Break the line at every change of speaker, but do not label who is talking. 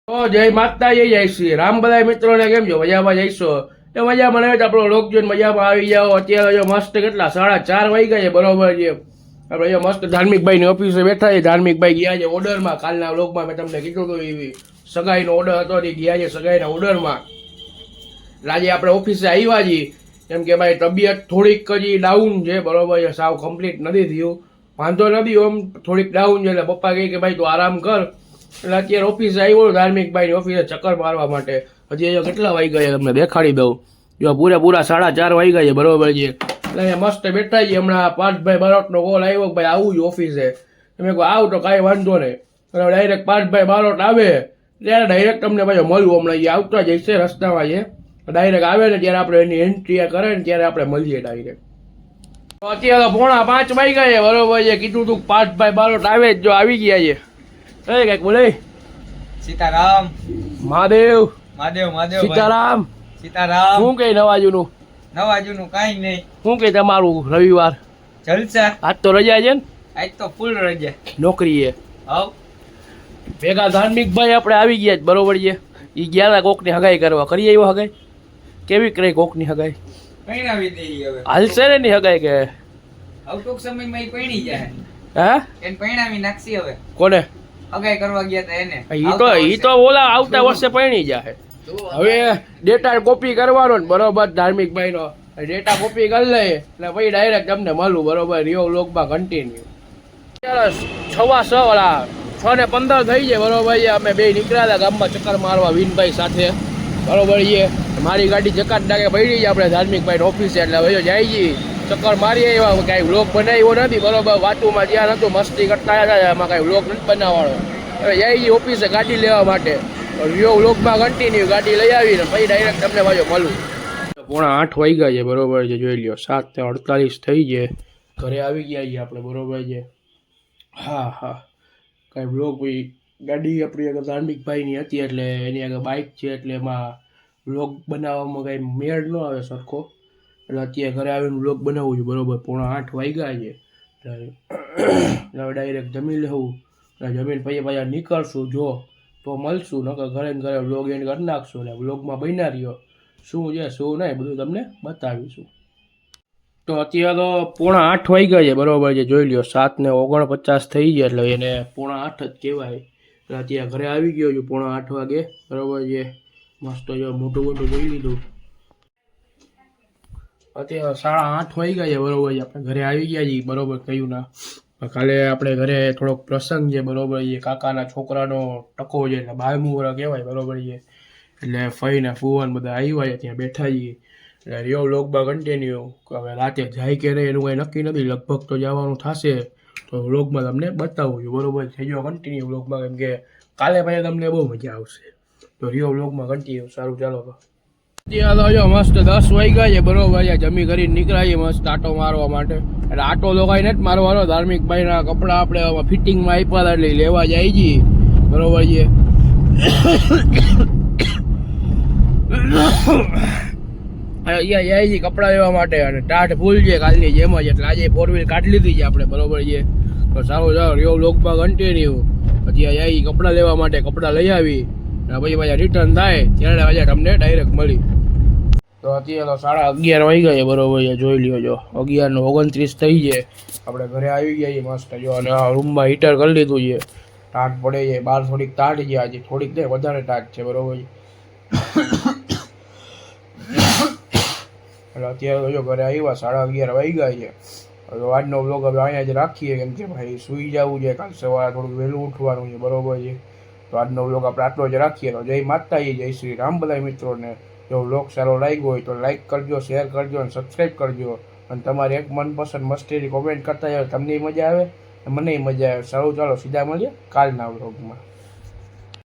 તો જય માતા જય શ્રી રામ બધા મિત્રોને કેમ છો મજામાં જઈશો એ મજામાં નહીં આપણો લોક જોઈને મજામાં આવી જાઓ. અત્યારે જો મસ્ત કેટલા 4:30 વાગ્યા છે બરોબર છે. આપણે જો મસ્ત ધાર્મિકભાઈની ઓફિસે બેઠા છે. ધાર્મિકભાઈ ગયા છે ઓર્ડરમાં. કાલના વ્લોગમાં મેં તમને કીધું હતું એવી સગાઈનો ઓર્ડર હતો એ ગયા છે સગાઈના ઓર્ડરમાં. આજે આપણે ઓફિસે આવ્યા છીએ કેમ કે ભાઈ તબિયત થોડીક હજી ડાઉન છે બરોબર છે. સાવ કમ્પ્લીટ નથી થયું. વાંધો નથી આમ થોડીક ડાઉન છે એટલે પપ્પા કહે કે ભાઈ તું આરામ કર. એટલે અત્યારે ઓફિસે આવ્યો ધાર્મિકભાઈની ઓફિસે ચક્કર મારવા માટે. હજી કેટલા વાગ્યા છે તમને દેખાડી દઉં. જો પૂરા 4:30 વાગ્યા છે બરોબર છે. એટલે અહીંયા મસ્ત બેઠા છીએ. હમણાં પાર્થભાઈ બારોટનો કોલ આવ્યો કે ભાઈ આવું જ ઓફિસે. તમે કહો આવ તો કાંઈ વાંધો નહીં. ડાયરેક્ટ પાર્થભાઈ બારોટ આવે ત્યારે ડાયરેક્ટ તમને ભાઈ મળવું. હમણાં એ આવતા જ હશે રસ્તામાં છે. ડાયરેક્ટ આવે ને ત્યારે આપણે એની એન્ટ્રી કરે ને ત્યારે આપણે મળીએ ડાયરેક્ટ. અત્યારે 4:45 વાગ્યા છે બરોબર છે. કીધું તું પાર્થભાઈ બારોટ આવે જ જો આવી ગયા છે. કઈક બોલે
સીતારામ
મહાદેવ
મહાદેવ મહાદેવ
સીતારામ
સીતારામ.
શું કઈ નવાજુનું
કાઈ નહીં.
શું કઈ તમારું રવિવાર
જલસા.
આજ તો રજા છે ને?
આજ તો ફૂલ રજા
નોકરીએ
હવ
ભેગા ધાર્મિકભાઈ આપણે આવી ગયા જ બરોબર છે. એ ગયા હતા કોકની હગાઈ કરવા. કરી આવ્યો હગાઈ? કેવી કરી કોકની હગાઈ?
પૈણાવી દઈ હવે.
હાલશે ને ની હગાઈ કે
હવે ટૂંક સમયમાં ઈ પૈણી જાય.
હા
એને પૈણાવી નાખશી હવે.
કોને?
હગાઈ કરવા ગયા તા એને.
ઈ તો ઓલા આવતા વર્ષે પૈણી જાય. હવે ડેટા કોપી કરવાનો ને બરોબર ધાર્મિકભાઈ નો ડેટા કોપી કરી લે એટલે પછી ડાયરેક્ટ તમને મળું બરોબર. રિયો વ્લોગમાં કન્ટિન્યુ. 6:15 થઈ જાય બરોબર છે. અમે બે નીકળ્યા હતા ગામમાં ચક્કર મારવા વિનભાઈ સાથે બરોબર છે. મારી ગાડી જકાત ડાકે પડી છે આપણે ધાર્મિકભાઈ ઓફિસે એટલે હવે જાય છીએ ચક્કર મારીએ. એવા કાંઈ વ્લોગ બનાવ્યો નથી બરોબર. વાતુમાં જ્યાં નહોતું મસ્તી કરતા હતા એમાં કાંઈ વ્લોગ નથી બનાવવાનો. હવે જાય છીએ ઓફિસે ગાડી લેવા માટે. રિયો વ્લોગમાં કન્ટિન્યુ ગાડી લઈ આવીને પછી ડાયરેક્ટ તમને પાછો મળું. 8:45 વાગ્યા છે બરોબર છે. જોઈ લ્યો 7:48 થઈ છે. ઘરે આવી ગયા છીએ આપણે બરોબર છે. હા કાંઈ વ્લોગ ભાઈ ગાડી આપણી આગળ ધાર્મિકભાઈની હતી એટલે એની આગળ બાઇક છે એટલે એમાં વ્લોગ બનાવવામાં કાંઈ મેળ ન આવે સરખો. એટલે અત્યારે ઘરે આવીને વ્લોગ બનાવવું છું બરોબર. 7:45 વાગ્યા છે એટલે હવે ડાયરેક્ટ જમી લેવું. જમીન પછી પાછા નીકળશું જો તો મળશું. નકર ઘરે ને ઘરે વ્લોગ એન્ડ કરી નાખશું. ને વ્લોગમાં બન્યા રહ્યો શું છે શું નહીં બધું તમને બતાવીશું. તો અત્યારે તો 7:45 વાગ્યા છે બરોબર છે. જોઈ લ્યો 7:49 થઈ ગયા એટલે એને 7:45 જ કહેવાય. એટલે અત્યારે ઘરે આવી ગયો છું 7:45 વાગે બરોબર છે. મસ્ત જો મોટું જોઈ લીધું. અત્યારે 8:30 વાગ્યા છે બરોબર છે. આપણે ઘરે આવી ગયા છીએ બરોબર. કહ્યું ના કાલે આપણે ઘરે થોડોક પ્રસંગ છે બરોબર છે. કાકાના છોકરાનો ટકો છે એટલે 12મું વર્ષ કહેવાય બરોબર છે. એટલે ફઈને ફુવાન બધા આવ્યા છે ત્યાં બેઠા છીએ. એટલે રિયો વ્લોગમાં કન્ટિન્યુ. હવે રાતે જાય કે નહીં એનું કંઈ નક્કી નથી. લગભગ તો જવાનું થશે તો વ્લોગમાં તમને બતાવું છું બરોબર. થઈ ગયો કન્ટિન્યુ વ્લોગમાં કેમ કે કાલે ભાઈ તમને બહુ મજા આવશે. તો રિયો વ્લોગમાં કન્ટિન્યુ. સારું ચાલો તો. અત્યારે તો જો મસ્ત 10 વાગ્યા છે બરોબર છે. જમી કરીને નીકળાઈએ મસ્ત આટો મારવા માટે. એટલે આટો લોકાઈ નથી મારવાનો. ધાર્મિકભાઈના કપડાં આપણે ફિટિંગમાં આપ્યા હતા એટલે લેવા જાય છીએ બરોબર છે. અહીંયા જાય છે કપડાં લેવા માટે અને ટાઢ ભૂલ છે કાલની જેમ જ. એટલે આજે 4 વ્હીલ કાઢી લીધી છે આપણે બરોબર છે. તો સારું ચાલો રિયો વ્લોગમાં કન્ટિન્યુ. પછી જાય કપડાં લેવા માટે કપડાં લઈ આવી અને પછી પાછા રિટર્ન થાય ત્યારે આજે તમને ડાયરેક્ટ મળી. તો અત્યારે તો 11:30 વાગ્યા છે બરોબર છે. જોઈ લ્યો જો 11:29 થઈ છે. આપણે ઘરે આવી ગયા છીએ મસ્ત જો. અને રૂમમાં હીટર કરી લીધું છે. ટાટ પડે છે બહાર થોડીક તાટ છે આજે. થોડીક નહીં વધારે ટાટ છે બરોબર છે. એટલે અત્યારે જો ઘરે આવ્યા 11:30 વાગ્યા છે. હવે આજનો વ્લોગ હવે અહીંયા જ રાખીએ કેમ કે ભાઈ સૂઈ જવું છે. કાલ સવારે થોડુંક વહેલું ઉઠવાનું છે બરોબર છે. તો આજનો વ્લોગ આપણે આટલો જ રાખીએ. તો જય માતાજી જય શ્રી રામ બધા મિત્રોને. જો વ્લોગ સારો લાગ્યો હોય તો લાઈક કરજો, શેર કરજો અને સબસ્ક્રાઈબ કરજો. અને તમારી એક મનપસંદ મસ્તીની કોમેન્ટ કરતા જાવ. તમને મજા આવે મને મજા આવે. સારું ચાલો સીધા મળીએ કાલના વ્લોગમાં.